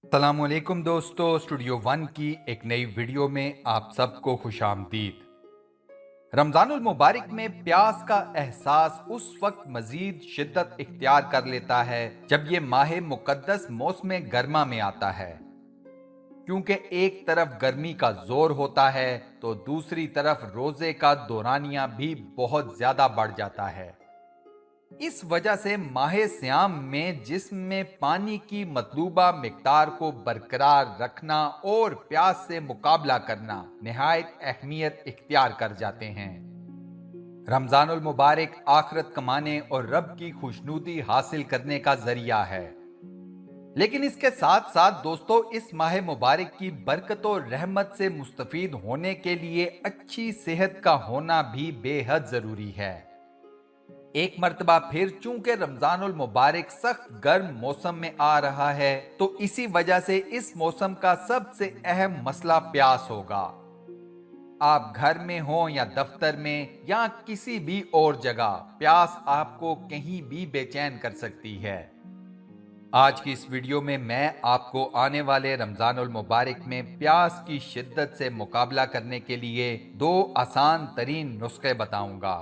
السلام علیکم دوستو، اسٹوڈیو ون کی ایک نئی ویڈیو میں آپ سب کو خوش آمدید۔ رمضان المبارک میں پیاس کا احساس اس وقت مزید شدت اختیار کر لیتا ہے جب یہ ماہ مقدس موسم گرما میں آتا ہے، کیونکہ ایک طرف گرمی کا زور ہوتا ہے تو دوسری طرف روزے کا دورانیہ بھی بہت زیادہ بڑھ جاتا ہے۔ اس وجہ سے ماہ سیام میں جسم میں پانی کی مطلوبہ مقدار کو برقرار رکھنا اور پیاس سے مقابلہ کرنا نہایت اہمیت اختیار کر جاتے ہیں۔ رمضان المبارک آخرت کمانے اور رب کی خوشنودی حاصل کرنے کا ذریعہ ہے، لیکن اس کے ساتھ ساتھ دوستو اس ماہ مبارک کی برکت و رحمت سے مستفید ہونے کے لیے اچھی صحت کا ہونا بھی بے حد ضروری ہے۔ ایک مرتبہ پھر چونکہ رمضان المبارک سخت گرم موسم میں آ رہا ہے تو اسی وجہ سے اس موسم کا سب سے اہم مسئلہ پیاس ہوگا۔ آپ گھر میں ہوں یا دفتر میں یا کسی بھی اور جگہ، پیاس آپ کو کہیں بھی بے چین کر سکتی ہے۔ آج کی اس ویڈیو میں آپ کو آنے والے رمضان المبارک میں پیاس کی شدت سے مقابلہ کرنے کے لیے 2 آسان ترین نسخے بتاؤں گا۔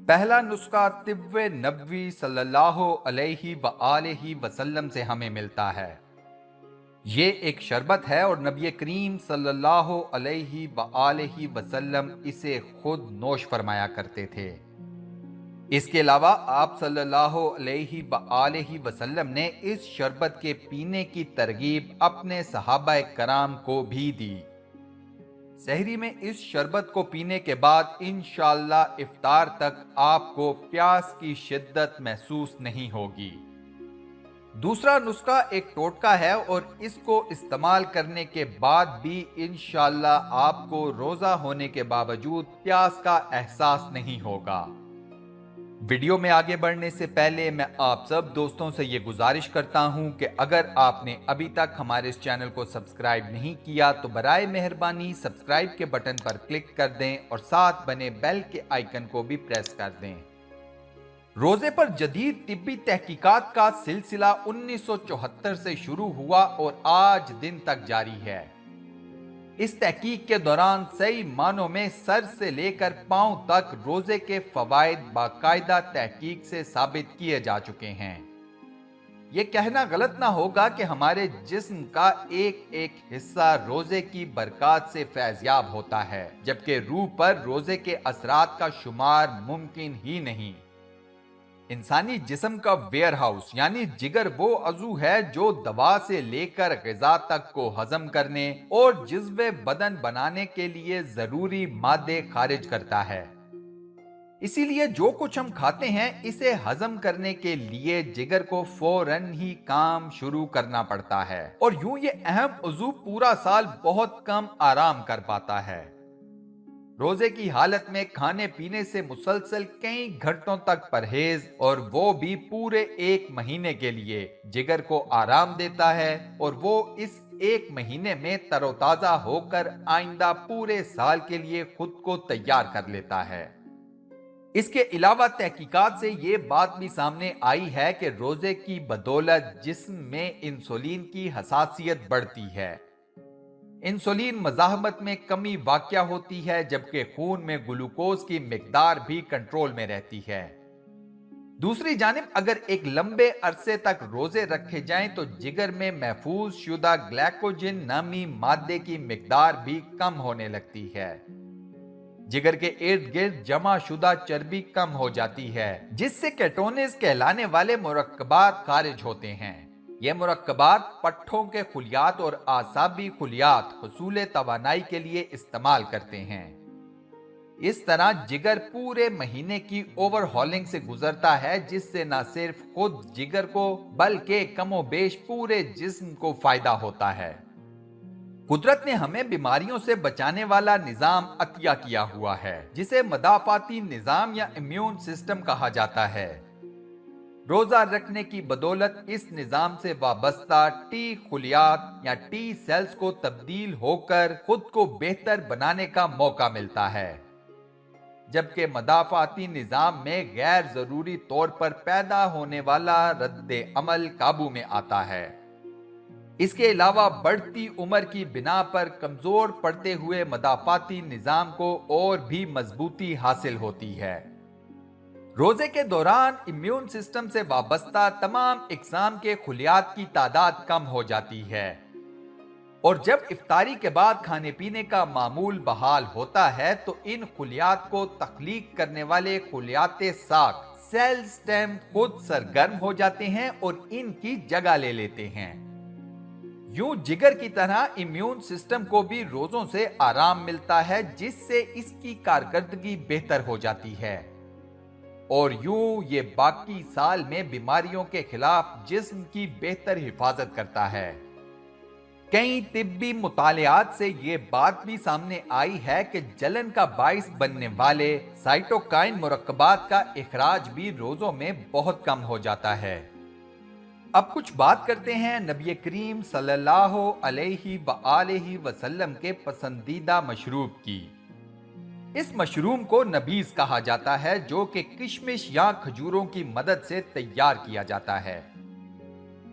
پہلا نسخہ طب نبوی صلی اللہ علیہ وآلہ وسلم سے ہمیں ملتا ہے۔ یہ ایک شربت ہے اور نبی کریم صلی اللہ علیہ وآلہ وسلم اسے خود نوش فرمایا کرتے تھے۔ اس کے علاوہ آپ صلی اللہ علیہ وآلہ وسلم نے اس شربت کے پینے کی ترغیب اپنے صحابہ کرام کو بھی دی۔ سحری میں اس شربت کو پینے کے بعد انشاءاللہ افطار تک آپ کو پیاس کی شدت محسوس نہیں ہوگی۔ دوسرا نسخہ ایک ٹوٹکا ہے اور اس کو استعمال کرنے کے بعد بھی انشاءاللہ آپ کو روزہ ہونے کے باوجود پیاس کا احساس نہیں ہوگا۔ ویڈیو میں آگے بڑھنے سے پہلے میں آپ سب دوستوں سے یہ گزارش کرتا ہوں کہ اگر آپ نے ابھی تک ہمارے اس چینل کو سبسکرائب نہیں کیا تو برائے مہربانی سبسکرائب کے بٹن پر کلک کر دیں اور ساتھ بنے بیل کے آئیکن کو بھی پریس کر دیں۔ روزے پر جدید طبی تحقیقات کا سلسلہ 1974 سے شروع ہوا اور آج دن تک جاری ہے۔ اس تحقیق کے دوران صحیح معنوں میں سر سے لے کر پاؤں تک روزے کے فوائد باقاعدہ تحقیق سے ثابت کیے جا چکے ہیں۔ یہ کہنا غلط نہ ہوگا کہ ہمارے جسم کا ایک ایک حصہ روزے کی برکات سے فیض یاب ہوتا ہے، جبکہ روح پر روزے کے اثرات کا شمار ممکن ہی نہیں۔ انسانی جسم کا ویئر ہاؤس یعنی جگر وہ عضو ہے جو دوا سے لے کر غذا تک کو ہضم کرنے اور جزو بدن بنانے کے لیے ضروری مادے خارج کرتا ہے۔ اسی لیے جو کچھ ہم کھاتے ہیں اسے ہضم کرنے کے لیے جگر کو فوراً ہی کام شروع کرنا پڑتا ہے، اور یوں یہ اہم عضو پورا سال بہت کم آرام کر پاتا ہے۔ روزے کی حالت میں کھانے پینے سے مسلسل کئی گھنٹوں تک پرہیز، اور وہ بھی پورے 1 مہینے کے لیے، جگر کو آرام دیتا ہے اور وہ اس 1 مہینے میں تر و تازہ ہو کر آئندہ پورے سال کے لیے خود کو تیار کر لیتا ہے۔ اس کے علاوہ تحقیقات سے یہ بات بھی سامنے آئی ہے کہ روزے کی بدولت جسم میں انسولین کی حساسیت بڑھتی ہے۔ انسولین مزاحمت میں کمی واقع ہوتی ہے، جبکہ خون میں گلوکوز کی مقدار بھی کنٹرول میں رہتی ہے۔ دوسری جانب اگر ایک لمبے عرصے تک روزے رکھے جائیں تو جگر میں محفوظ شدہ گلائکوجن نامی مادے کی مقدار بھی کم ہونے لگتی ہے۔ جگر کے ارد گرد جمع شدہ چربی کم ہو جاتی ہے، جس سے کیٹونز کہلانے والے مرکبات خارج ہوتے ہیں۔ یہ مرکبات پٹھوں کے خلیات اور اعصابی خلیات حصول توانائی کے لیے استعمال کرتے ہیں۔ اس طرح جگر پورے مہینے کی اوور ہالنگ سے گزرتا ہے، جس سے نہ صرف خود جگر کو بلکہ کم و بیش پورے جسم کو فائدہ ہوتا ہے۔ قدرت نے ہمیں بیماریوں سے بچانے والا نظام عطیہ کیا ہوا ہے، جسے مدافعاتی نظام یا امیون سسٹم کہا جاتا ہے۔ روزہ رکھنے کی بدولت اس نظام سے وابستہ ٹی خلیات یا ٹی سیلز کو تبدیل ہو کر خود کو بہتر بنانے کا موقع ملتا ہے، جبکہ مدافعاتی نظام میں غیر ضروری طور پر پیدا ہونے والا رد عمل قابو میں آتا ہے۔ اس کے علاوہ بڑھتی عمر کی بنا پر کمزور پڑتے ہوئے مدافعتی نظام کو اور بھی مضبوطی حاصل ہوتی ہے۔ روزے کے دوران امیون سسٹم سے وابستہ تمام اقسام کے خلیات کی تعداد کم ہو جاتی ہے، اور جب افطاری کے بعد کھانے پینے کا معمول بحال ہوتا ہے تو ان خلیات کو تخلیق کرنے والے خلیات ساخت سیل سٹیم خود سرگرم ہو جاتے ہیں اور ان کی جگہ لے لیتے ہیں۔ یوں جگر کی طرح امیون سسٹم کو بھی روزوں سے آرام ملتا ہے، جس سے اس کی کارکردگی بہتر ہو جاتی ہے، اور یوں یہ باقی سال میں بیماریوں کے خلاف جسم کی بہتر حفاظت کرتا ہے۔ کئی طبی مطالعات سے یہ بات بھی سامنے آئی ہے کہ جلن کا باعث بننے والے سائٹوکائن مرکبات کا اخراج بھی روزوں میں بہت کم ہو جاتا ہے۔ اب کچھ بات کرتے ہیں نبی کریم صلی اللہ علیہ وآلہ وسلم کے پسندیدہ مشروب کی۔ اس مشروب کو نبیذ کہا جاتا ہے، جو کہ کشمش یا کھجوروں کی مدد سے تیار کیا جاتا ہے۔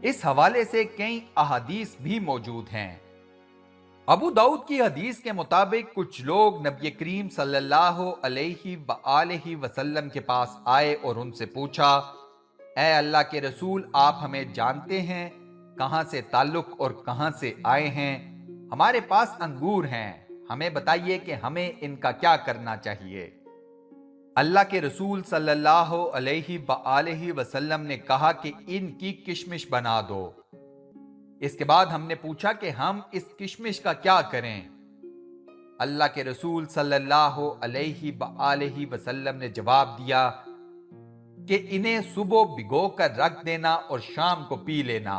اس حوالے سے کئی احادیث بھی موجود ہیں۔ ابو داؤد کی حدیث کے مطابق کچھ لوگ نبی کریم صلی اللہ علیہ وآلہ وسلم کے پاس آئے اور ان سے پوچھا، اے اللہ کے رسول، آپ ہمیں جانتے ہیں، کہاں سے تعلق اور کہاں سے آئے ہیں؟ ہمارے پاس انگور ہیں، ہمیں بتائیے کہ ہمیں ان کا کیا کرنا چاہیے۔ اللہ کے رسول صلی اللہ علیہ وآلہ وسلم نے کہا کہ ان کی کشمش بنا دو۔ اس کے بعد ہم نے پوچھا کہ ہم اس کشمش کا کیا کریں؟ اللہ کے رسول صلی اللہ علیہ وآلہ وسلم نے جواب دیا کہ انہیں صبح بھگو کر رکھ دینا اور شام کو پی لینا،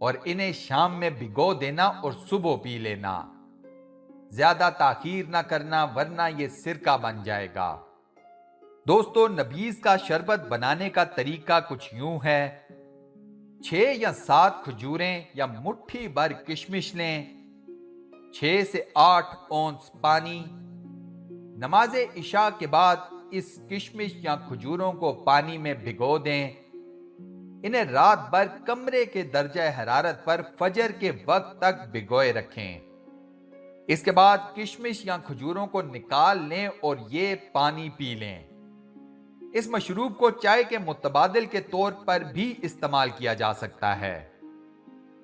اور انہیں شام میں بھگو دینا اور صبح پی لینا، زیادہ تاخیر نہ کرنا ورنہ یہ سرکہ بن جائے گا۔ دوستو، نبیذ کا شربت بنانے کا طریقہ کچھ یوں ہے۔ 6 یا 7 کھجوریں یا مٹھی بھر کشمش لیں، 6 سے 8 اونس پانی۔ نماز عشاء کے بعد اس کشمش یا کھجوروں کو پانی میں بھگو دیں، انہیں رات بھر کمرے کے درجہ حرارت پر فجر کے وقت تک بھگوئے رکھیں۔ اس کے بعد کشمش یا کھجوروں کو نکال لیں اور یہ پانی پی لیں۔ اس مشروب کو چائے کے متبادل کے طور پر بھی استعمال کیا جا سکتا ہے۔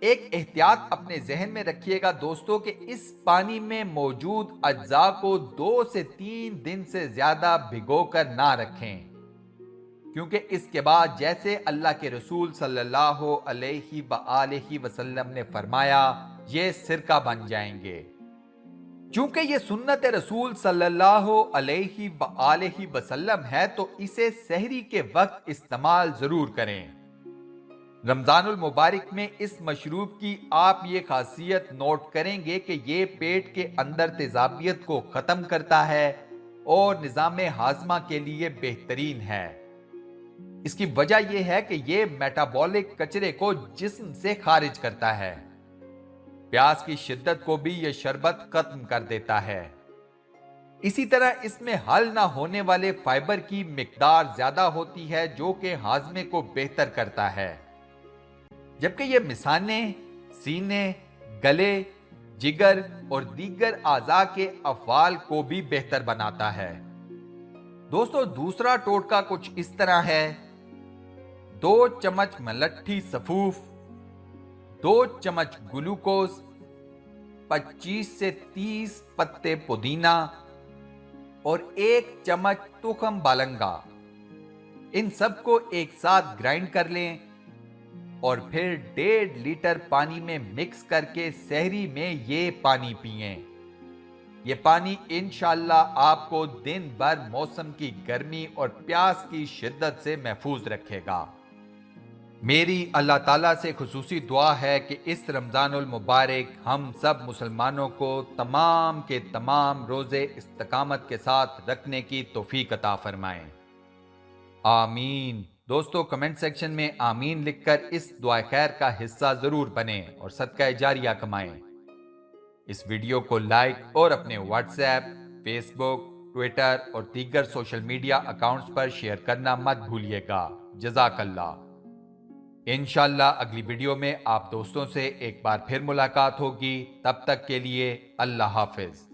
ایک احتیاط اپنے ذہن میں رکھیے گا دوستو کہ اس پانی میں موجود اجزاء کو 2 سے 3 دن سے زیادہ بھگو کر نہ رکھیں، کیونکہ اس کے بعد جیسے اللہ کے رسول صلی اللہ علیہ وآلہ وسلم نے فرمایا، یہ سرکہ بن جائیں گے۔ چونکہ یہ سنت رسول صلی اللہ علیہ وآلہ وسلم ہے تو اسے سحری کے وقت استعمال ضرور کریں۔ رمضان المبارک میں اس مشروب کی آپ یہ خاصیت نوٹ کریں گے کہ یہ پیٹ کے اندر تیزابیت کو ختم کرتا ہے اور نظام ہاضمہ کے لیے بہترین ہے۔ اس کی وجہ یہ ہے کہ یہ میٹابولک کچرے کو جسم سے خارج کرتا ہے۔ پیاس کی شدت کو بھی یہ شربت ختم کر دیتا ہے۔ اسی طرح اس میں حل نہ ہونے والے فائبر کی مقدار زیادہ ہوتی ہے، جو کہ ہاضمے کو بہتر کرتا ہے، جبکہ یہ مثانے، سینے، گلے، جگر اور دیگر اعضاء کے افعال کو بھی بہتر بناتا ہے۔ دوستو، دوسرا ٹوٹکا کچھ اس طرح ہے۔ 2 چمچ ملٹھی سفوف، 2 چمچ گلوکوز، 25 سے 30 پتے پودینہ اور 1 چمچ تخم بالنگا، ان سب کو ایک ساتھ گرائنڈ کر لیں اور پھر 1.5 لیٹر پانی میں مکس کر کے سحری میں یہ پانی پئیں۔ یہ پانی انشاءاللہ آپ کو دن بھر موسم کی گرمی اور پیاس کی شدت سے محفوظ رکھے گا۔ میری اللہ تعالیٰ سے خصوصی دعا ہے کہ اس رمضان المبارک ہم سب مسلمانوں کو تمام کے تمام روزے استقامت کے ساتھ رکھنے کی توفیق عطا فرمائیں۔ آمین۔ دوستو، کمنٹ سیکشن میں آمین لکھ کر اس دعا خیر کا حصہ ضرور بنیں اور صدقہ جاریہ کمائیں۔ اس ویڈیو کو لائک اور اپنے واٹس ایپ، فیس بک، ٹویٹر اور دیگر سوشل میڈیا اکاؤنٹس پر شیئر کرنا مت بھولیے گا۔ جزاک اللہ۔ انشاءاللہ اگلی ویڈیو میں آپ دوستوں سے ایک بار پھر ملاقات ہوگی، تب تک کے لیے اللہ حافظ۔